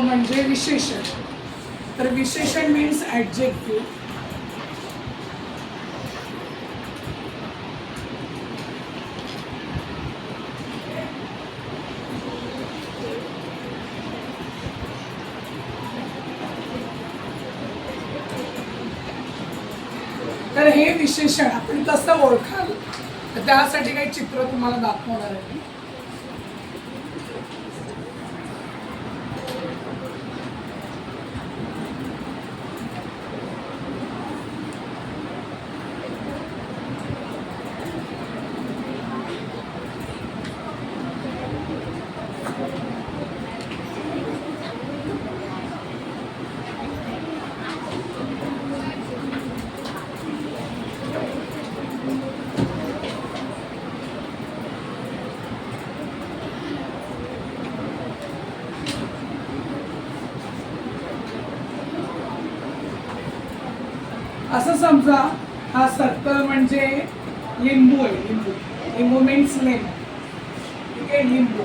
म्हणजे विशेषण. तर विशेषण मीन्स ॲडजेक्टिव्ह. तर हे विशेषण आपण कसं ओळखाल, तर त्यासाठी काही चित्र तुम्हाला दाखवणार आहे. असं समजा हा सर्कल म्हणजे लिंबू आहे. लिंबू, लिंबू मीन्स लेमन. ठीक आहे, लिंबू.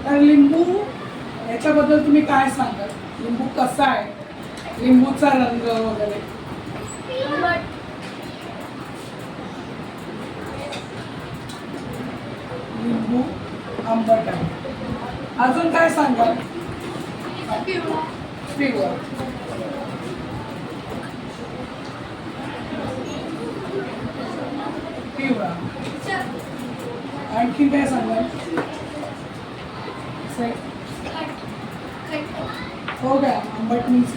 तर लिंबू याच्याबद्दल तुम्ही काय सांगाल? लिंबू कसा आहे, लिंबूचा रंग वगैरे? लिंबू आंबट आहे. अजून काय सांगाल? पिवळा. पिवळा. आणखी काय सांगाल? हो काय, आंबट मीन्स.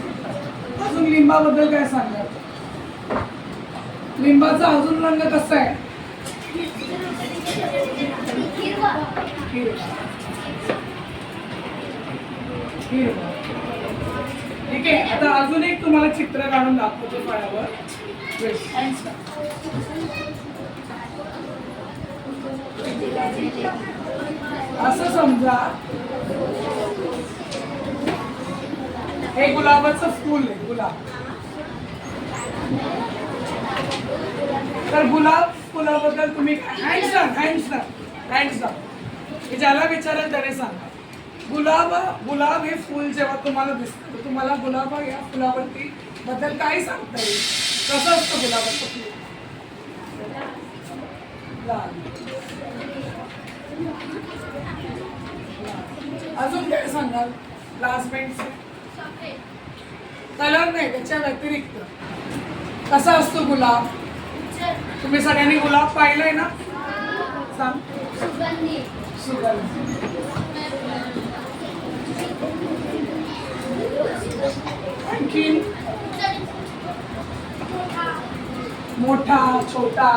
अजून लिंबाबद्दल काय सांगाल? लिंबाचा अजून रंग कसा आहे? हिरवा. ठीक आहे, आता अजून एक तुम्हाला चित्र काढून दाखवतो फळावर. असं समजा हे गुलाबाचं फूल आहे, गुलाब. तर गुलाब फुलाबद्दल तुम्ही हँड्स डाऊन ज्याला विचाराल त्याने सांगा. गुलाब हे फूल जेव्हा तुम्हाला दिसतं तर तुम्हाला गुलाब या फुलावरती बद्दल काय सांगता येईल? कसं असतं गुलाबाचं फूल? लाल. अजून काय सांगाल? लास्ट बेंच कलर नाही, त्याच्या व्यतिरिक्त कसा असतो गुलाब? तुम्ही सगळ्यांनी गुलाब पाहिलंय ना? सांग. सुगंधी. आणखी मोठा, छोटा.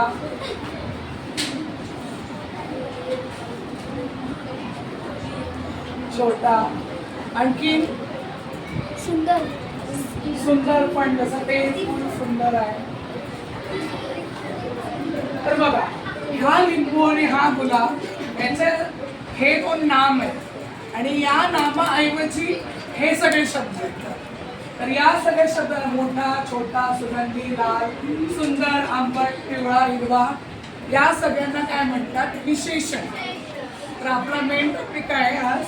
आणखी सुंदर पण जसं ते फूल सुंदर आहे. तर बघा, हा लिंबू आणि हा गुलाब याचं हे दोन नाम आहे आणि या नामाऐवजी हे सगळे शब्द आहेत. तर या सगळ्या शब्दांना मोठा, छोटा, सुगंधी, लाल, सुंदर, आंबट, पिवळा, हिरवा या सगळ्यांना काय म्हणतात? विशेषण. तर आपला मेन टॉपिक काय आहे आज?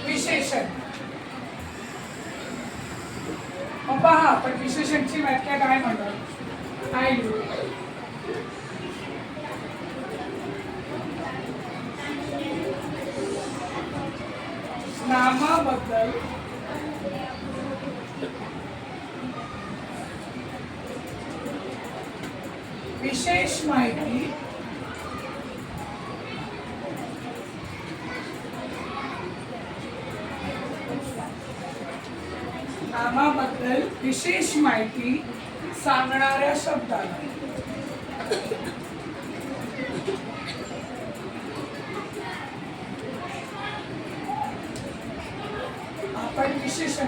विशेषण. पहा, पण विशेषणची व्याख्या काय म्हणतात? काय लिहू? नामाबद्दल विशेष माहिती सांगणाऱ्या शब्दाला आपण विशेषण.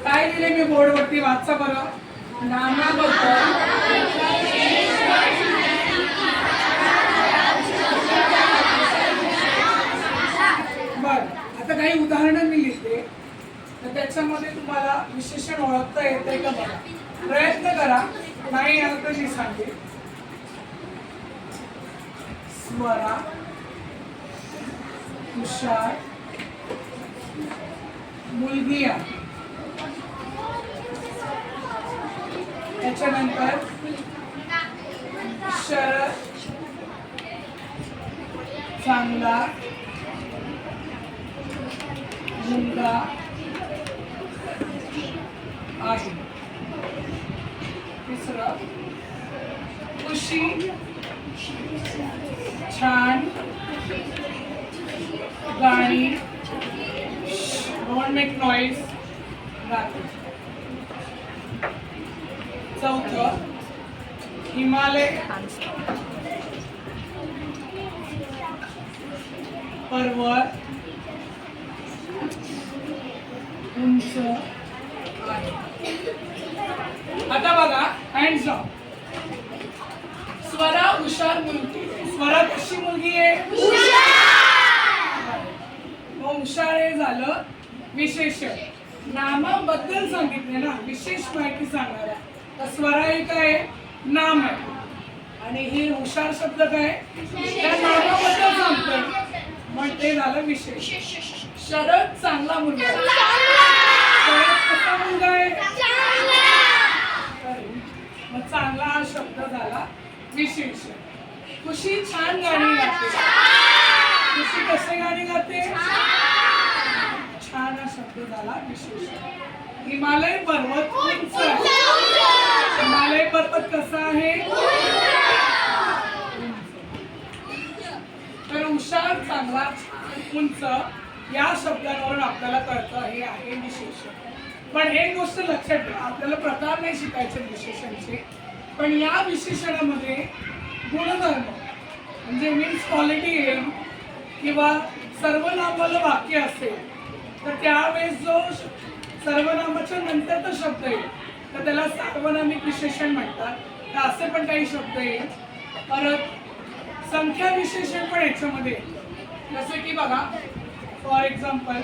काय लिहिले मी बोर्डवरती? वाचा बरं. नामाबद्दल बर. आता काही उदाहरणं मी लिहिते. तर त्याच्यामध्ये तुम्हाला विशेषण ओळखता येते का बघा, प्रयत्न करा, नाही आलं तर मी सांगेन. स्वरा, हुशार, मुलगी आहे. त्याच्यानंतर शरद, चांगला, मुलगा आहे. तिसरं खुशी, छान, गाणी, डोंट मेक नॉइज, गाते. चौथं हिमालय, पर्वत, उंच आहे. आता बघा हँड्स डाऊन. स्वरा हुशार मुलगी. स्वरा कशी मुलगी आहे? मग हुशार हे झालं विशेषण. नामाबद्दल सांगितले ना, विशेष माहिती सांगणार आहे. तर स्वरा हे काय नाम आहे आणि ही हुशार शब्द काय त्या नामाबद्दल सांगतोय, मग ते झालं विशेष. शरद चांगला मुलगा आहे. शरद कसा मुलगा आहे? मग चांगला हा शब्द झाला विशेष. खुशी छान गाणी गाते. खुशी कसे गाणी गाते? छान हा शब्द झाला विशेष. हिमालय पर्वत उंच आहे. हिमालय पर्वत कसा आहे? तर हुशार, चांगला, छान, उंच या शब्दांवरून आपल्याला कळतं हे आहे विशेषण. पण एक गोष्ट लक्षात ठेवा, आपल्याला प्रकार नाही शिकायचे विशेषणचे, पण या विशेषणामध्ये गुणधर्म म्हणजे मीन्स क्वालिटी येईल किंवा सर्वनामाला वाक्य असेल तर त्यावेळेस जो सर्वनामाच्या नंतरचा शब्द येईल तर त्याला सार्वनामिक विशेषण म्हणतात. तर असे पण काही शब्द येईल. परत संख्या विशेषण पण याच्यामध्ये, जसे की बघा फॉर एक्झाम्पल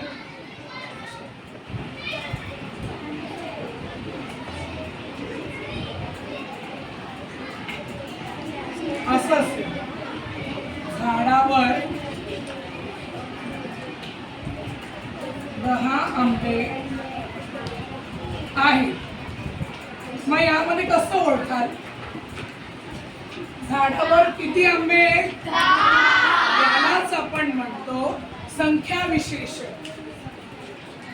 असं असेल, झाडावर 10 आंबे आहेत. मग यामध्ये कसं ओळखाल? झाडावर किती आंबे? यालाच आपण म्हणतो संख्या विशेषण.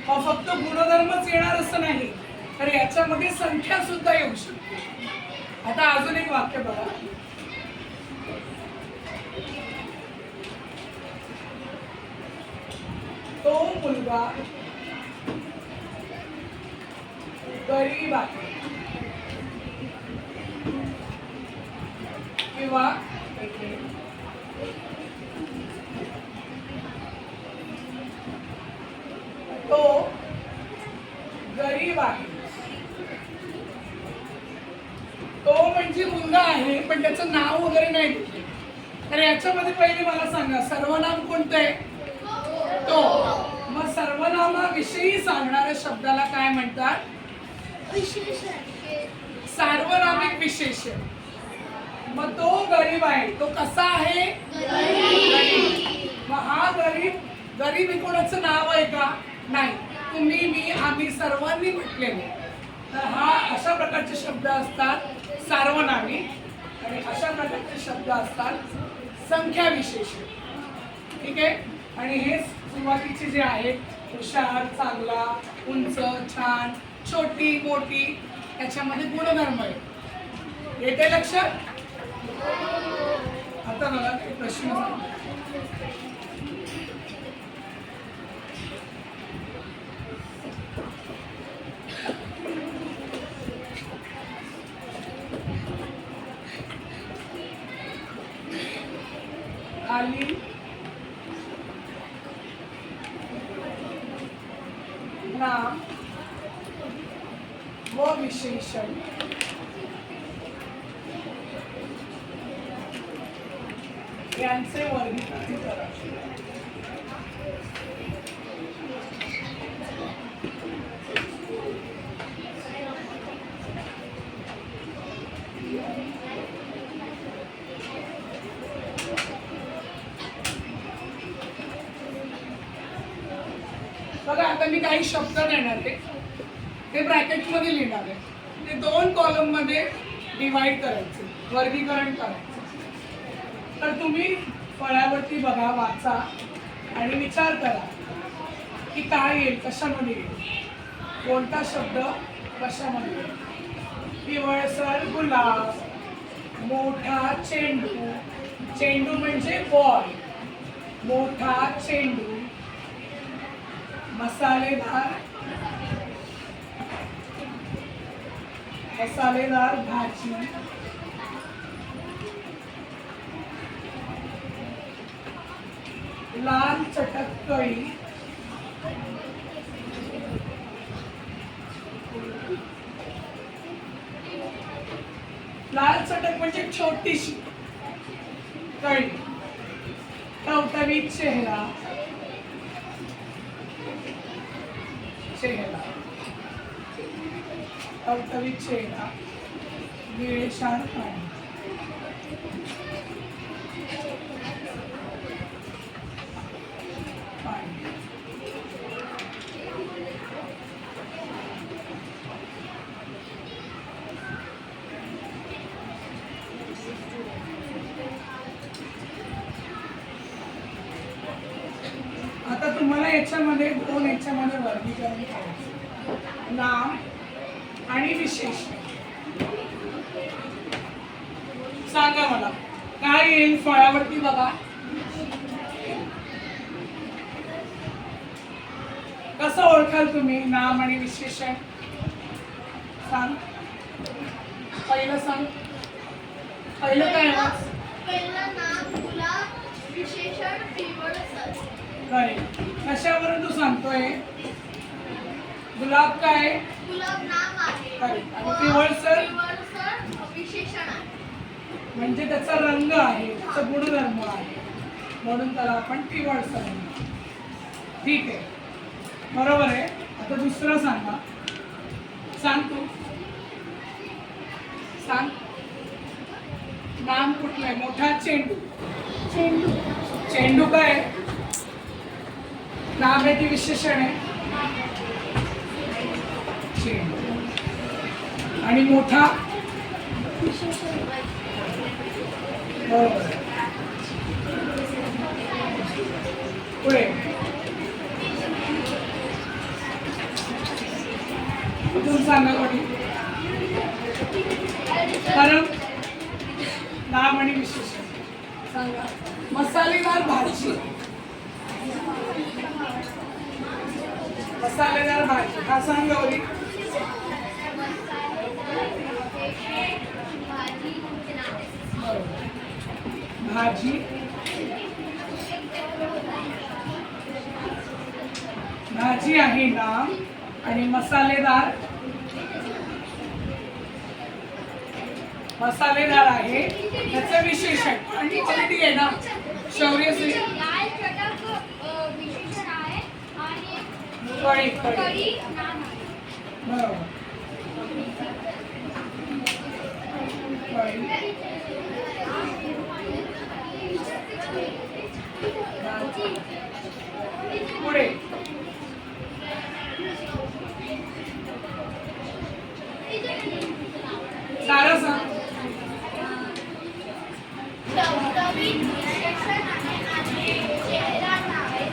फक्त गुणधर्मच येणार असं नाही, तर याच्यामध्ये संख्या सुद्धा येऊ शकते. आता अजून एक वाक्य बघा. तो मुलगा गरीब आहे. किंवा तो गरीब आहे. तो म्हणजे मुलगा आहे पण त्याचं नाव वगैरे नाही दिले. तर याच्यामध्ये पहिले मला सांगा सर्वनाम कोणतं आहे? तो. मग सर्वनामाविषयी सांगणाऱ्या शब्दाला काय म्हणतात? सार्वनामिक विशेषण. मग तो गरीब आहे. तो कसा आहे? गरीब. मग हा गरीब हे कोणाचं नाव आहे का? नाही. तुम्ही, मी, आम्ही सर्वांनी म्हटलेले. तर हा अशा प्रकारचे शब्द असतात सार्वनामिक आणि अशा प्रकारचे शब्द असतात संख्या विशेषण. ठीक आहे. आणि हे सुरुवातीचे जे आहेत हुशार, चांगला, उंच, छान, छोटी, मोठी, याच्यामध्ये गुणधर्म आहे. येते लक्षात? आता मला काही प्रश्न सांगा. खाली नाम व विशेषण यांचे वर्गीकरण करा. आता मी काही शब्द देणार आहे, ते ब्रॅकेटमध्ये लिहिणार आहे. ते 2 कॉलममध्ये डिवाइड करायचे, वर्गीकरण करायचं. तर तुम्ही फळ्यावरती बघा, वाचा आणि विचार करा की काय येईल, कशामध्ये येईल, कोणता शब्द कशामध्ये येईल. पिवळसर गुलाब, मोठा चेंडू, चेंडू म्हणजे बॉल, मोठा चेंडू, मसालेदार भाजी, लाल चटक कळी, लाल चटक म्हणजे छोटीशी कळी, टवटवीत चेहरा, टवटवीत चेहरा, निळेशार पाणी. आता तुम्हाला याच्यामध्ये 2 याच्यामध्ये वर्गीकरण करायचं, नाम आणि विशेषण. सांगा मला काय येईल फळावरती बघा. कसं ओळखाल तुम्ही नाम आणि विशेषण? सांग, पहिलं सांग. पहिलं काय वाच? पहिलं नाम गुलाब, विशेषण पिवळसर. काय कशावरून तू सांगतोय? गुलाब काय? गुलाब नाम आहे आणि पिवळसर विशेषण आहे. म्हणजे त्याचा रंग आहे, त्याचा गुणधर्म आहे, म्हणून त्याला आपण पिवळसर म्हणतो. ठीक आहे, बरोबर आहे. आता दुसरं सांगा. सांग तू, सांग. नाम कुठलं आहे? मोठा चेंडू. चेंडू. चेंडू काय? नाम आहे की विशेषण आहे? चेंडू. आणि मोठा? बरोबर आहे. पुढे अजून सांगा कोणी. कारण नाम आणि विशेषण सांगा. मसालेदार भाजी. मसालेदार भाजी हा सांग गौरी. भाजी, भाजी आहे नाम आणि मसालेदार आहे त्याचं विशेषण आणि क्वालिटी आहे ना. शौर्य से लाल चटक विशेषण आहे आणि कळी कळी नाम आहे. बरोबर. कळी, पुढे सारं सांग. टवटवीत विशेषण आहे आणि चेहरा नाव आहे.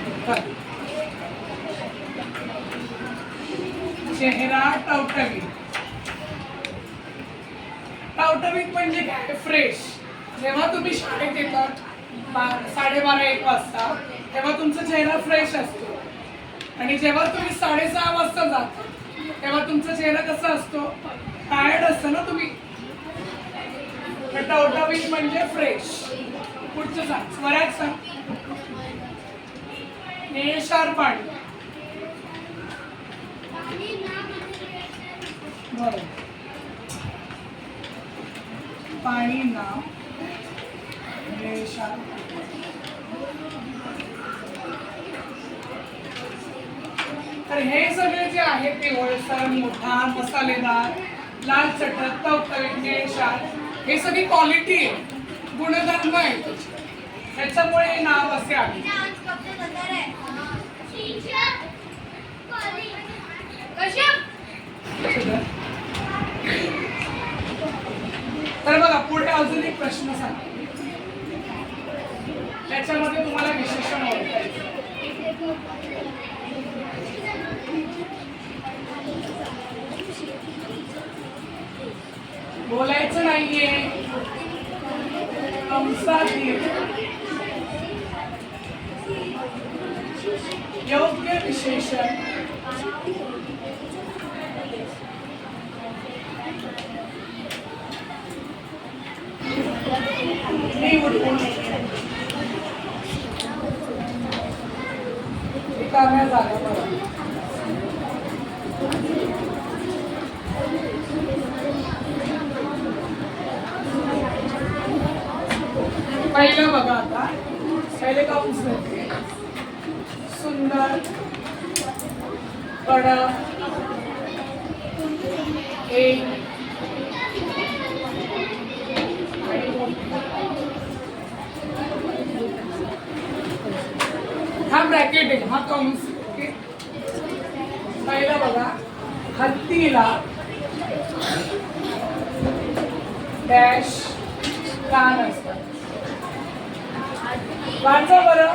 चेहरा टवटवीत. टवटवीत म्हणजे काय? फ्रेश. जेव्हा तुम्ही शाळेत येतात 12:30-1 वाजता, तेव्हा तुमचा चेहरा फ्रेश असतो. आणि जेव्हा तुम्ही 6:30 वाजता जाता तेव्हा तुमचा चेहरा कसा असतो? टायर्ड असतं ना तुम्ही. टवटवीत म्हणजे फ्रेश. पुढचं सांग, स्वरात सांग. निळेशार पाणी. बरोबर. पाणी नाव, निळेशार. तर हे सगळे जे आहे पिवळसर, मोठा, मसालेदार, लाल चटक, टवटवीत, निळेशार, हे सगळी क्वालिटी आहे, गुणधर्म आहे त्याच्यामुळे हे नाव असे आहे. तर बघा पुढे अजून एक प्रश्न सांग. त्याच्यामध्ये तुम्हाला विशेषण ओळखायचं. बोलायचं नाहीये, कंसात लिह. योग्य विशेषण निवडून रिकाम्या जागा बघा. पहिलं बघा आता पहिले कंस घेते. सुंदर, कडक, एक आणि मोठी. हा ब्रॅकेट आहे, हा कंस. ओके, पहिला बघा हत्तीला डॅश कान असतात. वाचा बरं.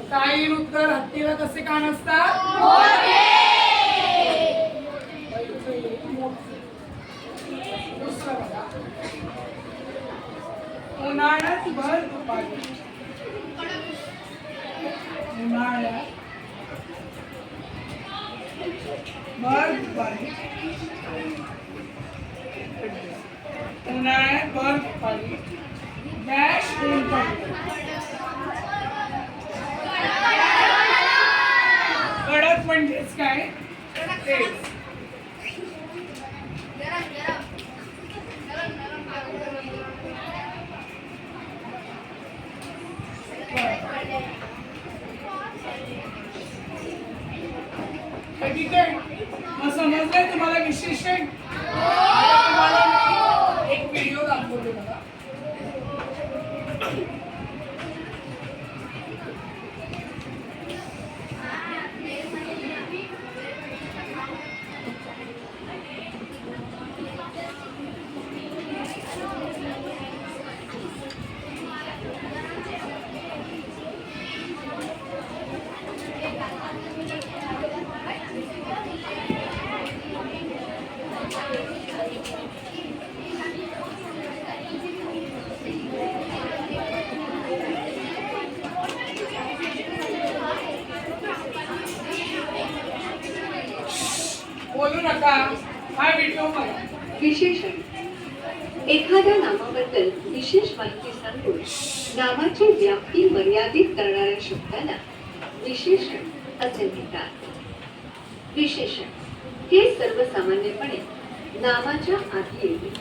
काय येईल उत्तर? हत्तीला कसे कान असतात? दुसरं बघा उन्हाळ्यात भर दुपारी. उन्हाळ्यात भर दुपारी. उन्हाळ्यात भर दुपारी डॅश ऊन पडले. कडक म्हणजेच काय? तेच. ठीक आहे, मग समजलंय तुम्हाला विशेषण? आता तुम्हाला मी एक व्हिडिओ दाखवते बघा. बोलू नका, हा व्हिडिओ बघा. विशेषण एखाद्या नामाबद्दल विशेष माहिती सांगून नामाची व्याप्ती मर्यादित करणाऱ्या शब्दाला विशेषण असे म्हणतात. विशेषण हे सर्वसामान्यपणे नामाच्या आधी येते.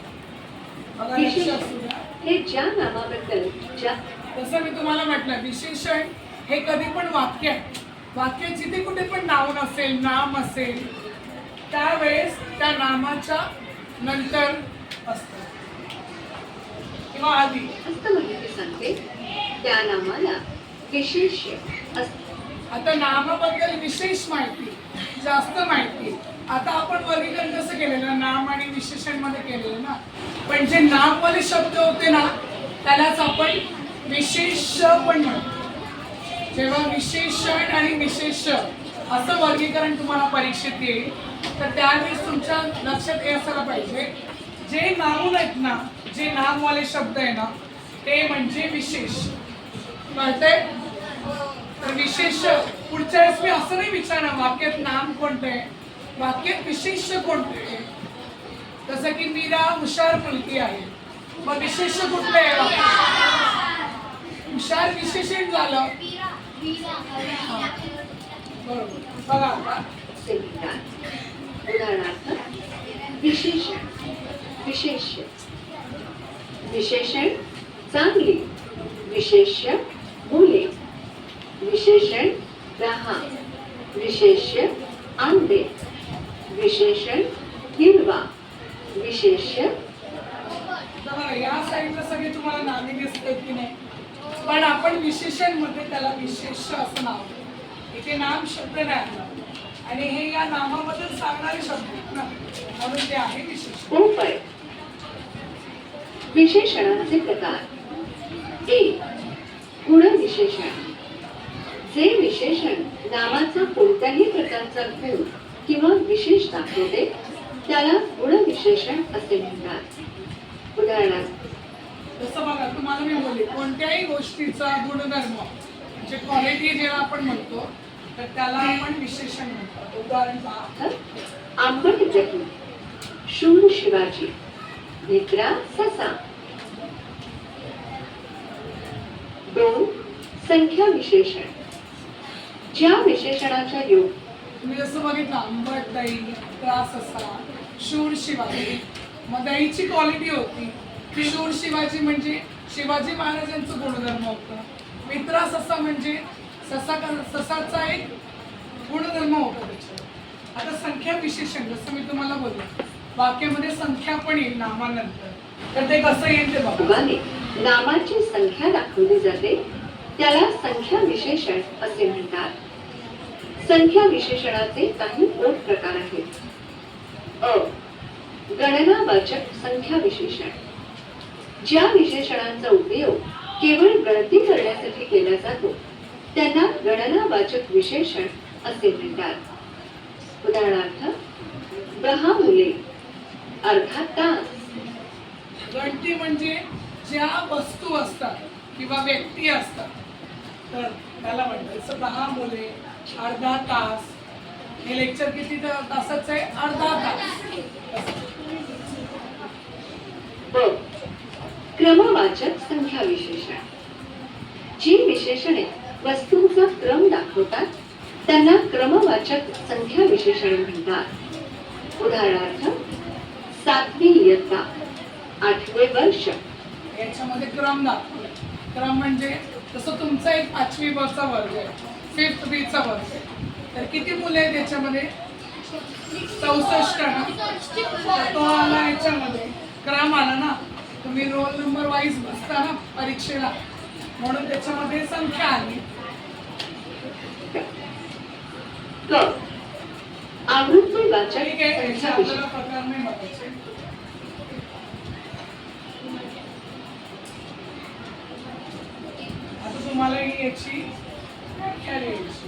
बघा, विशेषण लक्षात ठेवा. हे ज्या नामाबद्दल ज्या जसं मी तुम्हाला म्हटलं, विशेषण हे कधी पण वाक्य आहे. वाक्य जिथे कुठे पण नाव नसेल, नाम असेल, त्यावेळेस त्या नामाच्या नंतर असतं किंवा आधी असं माहिती सांगते त्या नामाला विशेष्य असते. आता नामाबद्दल विशेष माहिती, जास्त माहिती. आता आपण वर्गीकरण कसं केलेलं? नाम आणि विशेषण मध्ये केलेलं ना. पण जे नामवाले शब्द होते ना, त्यालाच आपण विशेष पण म्हणतो. जेव्हा विशेषण आणि विशेष असं वर्गीकरण तुम्हाला परीक्षेत येईल, तर त्यावेळेस तुमच्या लक्षात हे असायला पाहिजे, जे नाऊन आहेत ना, जे नामवाले शब्द आहे ना, ते म्हणजे विशेष. कळतंय? तर विशेष पुढच्या वेळेस मी असं नाही विचारणार वाक्यात नाम कोणते, वाक्यात विशेष कोणते. जसं की मीरा हुशार मुलगी आहे, मग विशेष कुठले आहे? हुशार विशेषण झालं. बरोबर. बघा आता असे म्हणतात. उदाहरणार्थ विशेषण विशेष्य. विशेषण चांगली, विशेष्य मुले, विशेषण रहा, विशेष्य आंबे, विशेषण हिरवा, विशेष्य. बघा, या साईडला सगळे तुम्हाला नामे दिसतात की नाही? पण आपण विशेषण मध्ये त्याला विशेष्य असं नाव देतो. इथे नाम शब्द नाही आला आणि हे या नामाबद्दल सांगणारे शब्द आहेत ना, म्हणून ते आहे विशेषण. उपाय विशेषणाचे प्रकार. 1. गुणविशेषण. जे विशेषण नामाचा कोणत्याही प्रकारचा गुण किंवा विशेष दाखवते त्याला गुणविशेषण असे म्हणतात. उदाहरणार्थ जसं बघा तुम्हाला मी बोलले कोणत्याही गोष्टीचा गुणधर्म म्हणजे क्वालिटी जेव्हा आपण म्हणतो तर त्याला आपण विशेषण म्हणतो. उदाहरण पहा. आंबट दही, शूर शिवाजी, निद्रा ससा. 2. संख्या विशेषण. ज्या विशेषणाच्या योग तुम्ही जसं बघितलं आंबट दही, त्रास असा, शूर शिवाजी. मग दहीची क्वालिटी होती. शूर शिवाजी म्हणजे शिवाजी महाराजांचं गुणधर्म होतं. मित्रा ससा म्हणजे ससाचा एक गुणधर्म होता त्याच्यावर. आता संख्या विशेषण जसं मी तुम्हाला बोलले वाक्यामध्ये संख्या पण येईल नामानंतर, तर ते कसं येईल ते बघा. योगाने नामाची संख्या दाखवली जाते त्याला संख्या विशेषण असे म्हणतात. संख्या विशेषणाचे काही पोट प्रकार आहेत. अ. गणनावाचक संख्या विशेषण. ज्या विशेषणांचा उपयोग केवळ गणती करण्यासाठी केला जातो त्यांना गणनावाचक विशेषण असे म्हणतात. उदाहरणार्थ 10 मुले, अर्धा तास. गणती म्हणजे ज्या वस्तू असतात किंवा व्यक्ती असतात तर त्याला म्हणतात. जसं 10 मुले, अर्धा तास. हे लेक्चर किती तासाचं आहे? अर्धा तास. ब. क्रमवाचक संख्या विशेषण. जी विशेषणे वस्तूंचा क्रम दाखवतात त्यांना क्रमवाचक संख्या विशेषण म्हणतात. उदाहरणार्थ 7वी इयत्ता, 8वे वर्ष. याच्यामध्ये क्रम दाखवला. क्रम म्हणजे जसं तुमचा एक 5वी ब चा वर्ग आहे, 5th B चा वर्ग आहे, तर किती मुले आहेत याच्यामध्ये? 64 ना. तर तो आला याच्यामध्ये क्रम आला ना. तुम्ही रोल नंबर वाईज बसता ना परीक्षेला, म्हणून त्याच्यामध्ये संख्या आली. क. आवृत्तीवाचक ठीक आहे, याचे संख्या आपल्याला विशेषण. प्रकार नाही बघायचे. आता तुम्हाला ही याची व्याख्या लिहायची.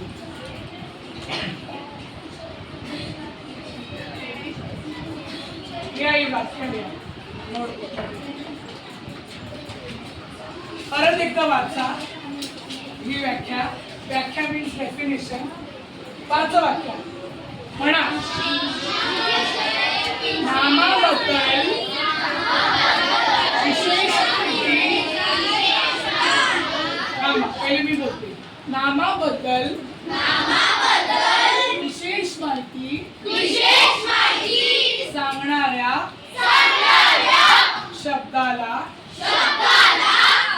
लिहा ही व्याख्या लिहा. परत एकदा वाचा ही व्याख्या. व्याख्या मीन्स डेफिनेशन. वाचा व्याख्या. म्हणा नामाबद्दल विशेष माहिती. पहिले मी बोलते. नामाबद्दल विशेष माहिती सांगणाऱ्या शब्दाला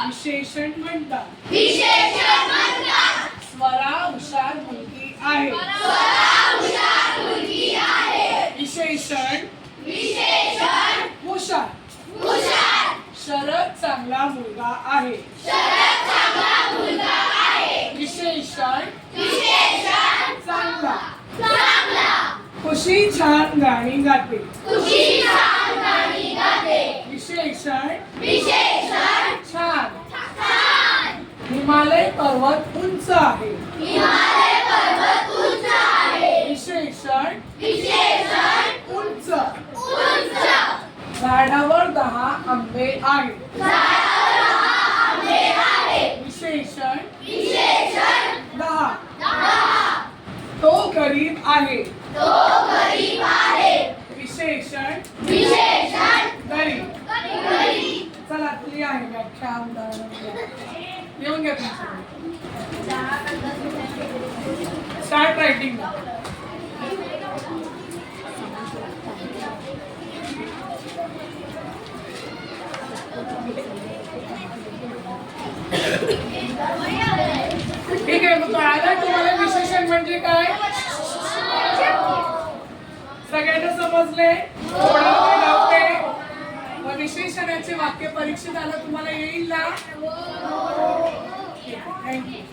विशेषण म्हणतात. स्वरा हुशार मुलगी आहे. विशेषण हुशार. शरद चांगला मुलगा आहे. विशेषण चांगला. खुशी छान गाणी गाते. विशेषण छान. हिमालय पर्वत उंच आहे. विशेषण उंच. झाडावर 10 आंबे आहेत. विशेषण 10. तो गरीब आहे. विशेषण गरीब. चला तुझी आहे व्याख्या. उदाहरण येऊन घ्या स्टार्ट रायटिंग. ठीक आहे, मग कळालं तुम्हाला विशेषण म्हणजे काय? सगळ्यांना समजले? कोणाला लावते? मग विशेषणाचे वाक्य परीक्षेत आलं तुम्हाला येईल ना? थँक्यू